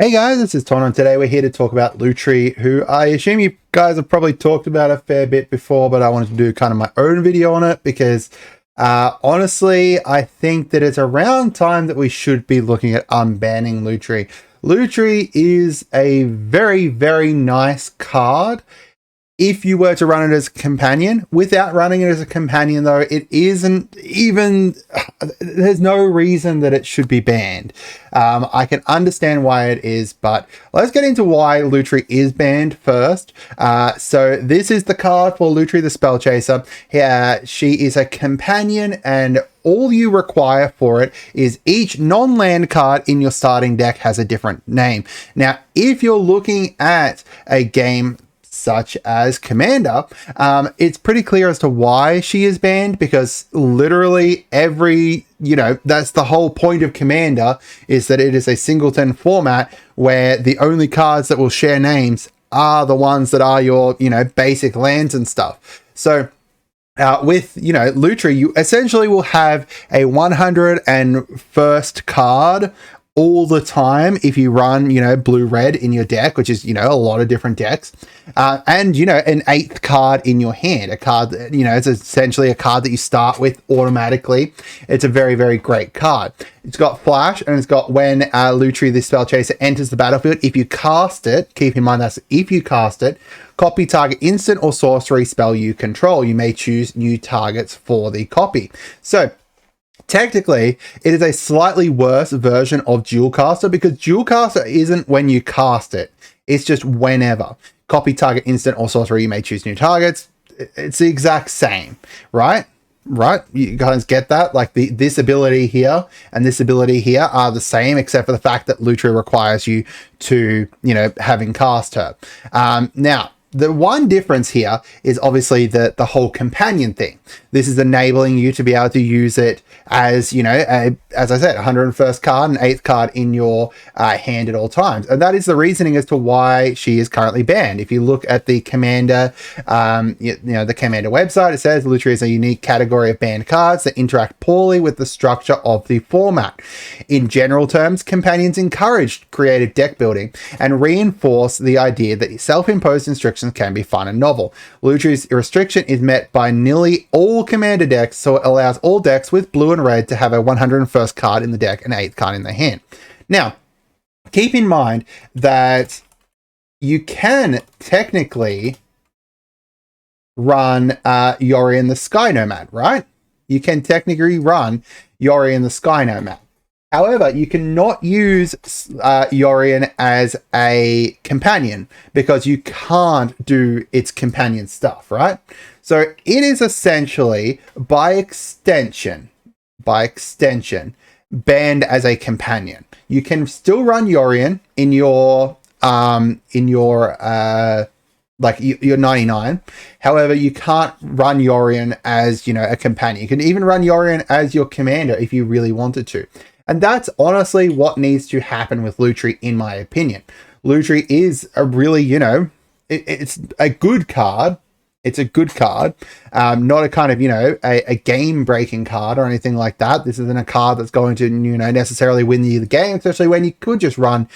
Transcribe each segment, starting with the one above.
Hey guys, this is Ton, and today we're here to talk about Lutri, who I assume you guys have probably talked about a fair bit before, but I wanted to do kind of my own video on it because honestly, I think that it's around time that we should be looking at unbanning Lutri. Lutri is a very, very nice card if you were to run it as a companion. Without running it as a companion, though, it isn't even, there's no reason that it should be banned. I can understand why it is, but let's get into why Lutri is banned first. So this is the card for Lutri the Spell Chaser. She is a companion, and all you require for it is each non-land card in your starting deck has a different name. Now, if you're looking at a game such as Commander, it's pretty clear as to why she is banned, because literally that's the whole point of Commander, is that it is a singleton format where the only cards that will share names are the ones that are your, basic lands and stuff. So with, Lutri, you essentially will have a 101st card all the time if you run, blue-red in your deck, which is, a lot of different decks. And, an 8th card in your hand, a card that, it's essentially a card that you start with automatically. It's a very, very great card. It's got flash, and it's got when Lutri, the Spell Chaser, enters the battlefield. If you cast it, keep in mind that's if you cast it, copy target instant or sorcery spell you control. You may choose new targets for the copy. So, technically, it is a slightly worse version of Dual Caster, because Dual Caster isn't when you cast it. It's just whenever. Copy target instant or sorcery, you may choose new targets. It's the exact same, right? Right? You guys get that? Like this ability here and this ability here are the same, except for the fact that Lutri requires you to, having cast her. Now, the one difference here is obviously the whole companion thing. This is enabling you to be able to use it as, as I said, 101st card and 8th card in your hand at all times. And that is the reasoning as to why she is currently banned. If you look at the Commander, the Commander website, it says Lutri is a unique category of banned cards that interact poorly with the structure of the format. In general terms, companions encourage creative deck building and reinforce the idea that self-imposed instructions can be fun and novel. Lutri's restriction is met by nearly all Commander decks, so it allows all decks with blue and red to have a 101st card in the deck and 8th card in the hand. Now, keep in mind that you can technically run Yorion the Sky Nomad, right? You can technically run Yorion the Sky Nomad. However, you cannot use Yorion as a companion because you can't do its companion stuff, right? So it is essentially, by extension, banned as a companion. You can still run Yorion in your your 99. However, you can't run Yorion as, a companion. You can even run Yorion as your commander if you really wanted to. And that's honestly what needs to happen with Lutri, in my opinion. Lutri is a really, it's a good card. It's a good card. Not a kind of, a game-breaking card or anything like that. This isn't a card that's going to, necessarily win you the game, especially when you could just run,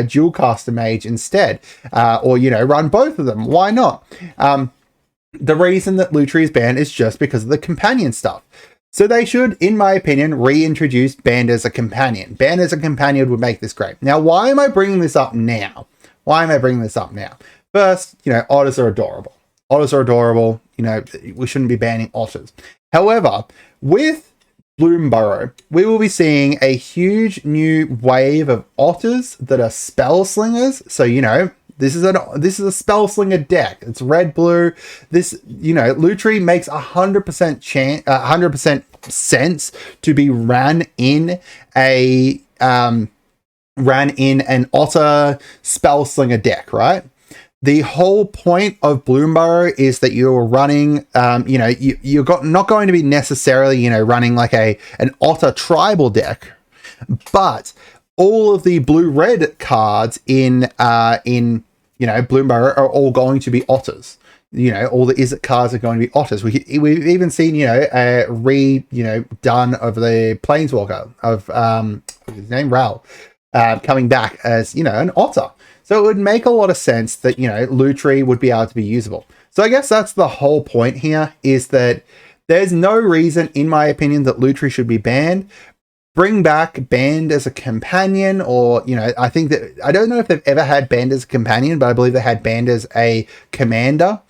Dual Caster Mage instead. Or, run both of them. Why not? The reason that Lutri is banned is just because of the companion stuff. So they should, in my opinion, reintroduce banned as a companion. Banned as a companion would make this great. Now, why am I bringing this up now? First, otters are adorable. Otters are adorable. We shouldn't be banning otters. However, with Bloomburrow, we will be seeing a huge new wave of otters that are spell slingers. So, this is a spell slinger deck. It's red blue. This, Lutri makes 100% sense to be ran in an otter spell slinger deck, right? The whole point of Bloomburrow is that you're running, you're not going to be necessarily, running like an otter tribal deck, but all of the blue-red cards in Bloomburrow are all going to be otters. All the Izzet cards are going to be otters. We've even seen, done over the Planeswalker of, his name, Ral. coming back as, you know, an otter. So it would make a lot of sense that, you know, Lutri would be able to be usable. So I guess that's the whole point here, is that there's no reason, in my opinion, that Lutri should be banned. Bring back Band as a companion, or, you know, I think that, I don't know if they've ever had Band as a companion, but I believe they had Band as a commander.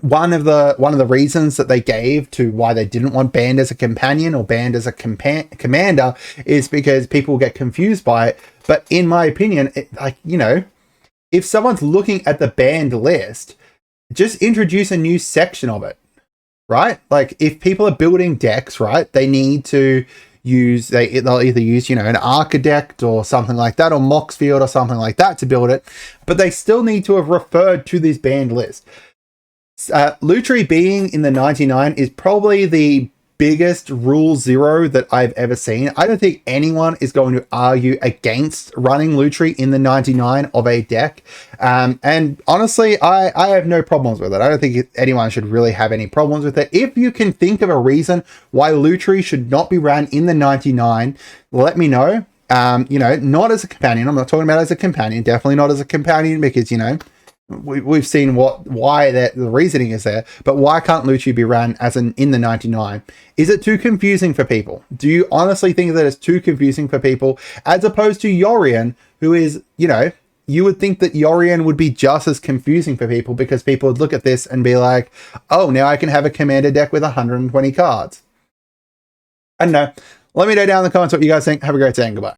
One of the reasons that they gave to why they didn't want Band as a companion or Band as a commander is because people get confused by it. But in my opinion, like, you know, if someone's looking at the banned list, just introduce a new section of it, right? Like, if people are building decks, right, they need to use, they'll either use, you know, an Architect or something like that, or Moxfield or something like that to build it, but they still need to have referred to this banned list. Lutri being in the 99 is probably the biggest rule zero that I've ever seen. I don't think anyone is going to argue against running Lutri in the 99 of a deck. And honestly, I have no problems with it. I don't think anyone should really have any problems with it. If you can think of a reason why Lutri should not be ran in the 99, let me know. You know, not as a companion. I'm not talking about as a companion. Definitely not as a companion, because, you know, we've seen why the reasoning is there, but why can't Lutri be ran as in the 99? Is it too confusing for people? Do you honestly think that it's too confusing for people, as opposed to Yorion, who is, you know, you would think that Yorion would be just as confusing for people, because people would look at this and be like, oh, now I can have a commander deck with 120 cards. I don't know. Let me know down in the comments what you guys think. Have a great day and goodbye.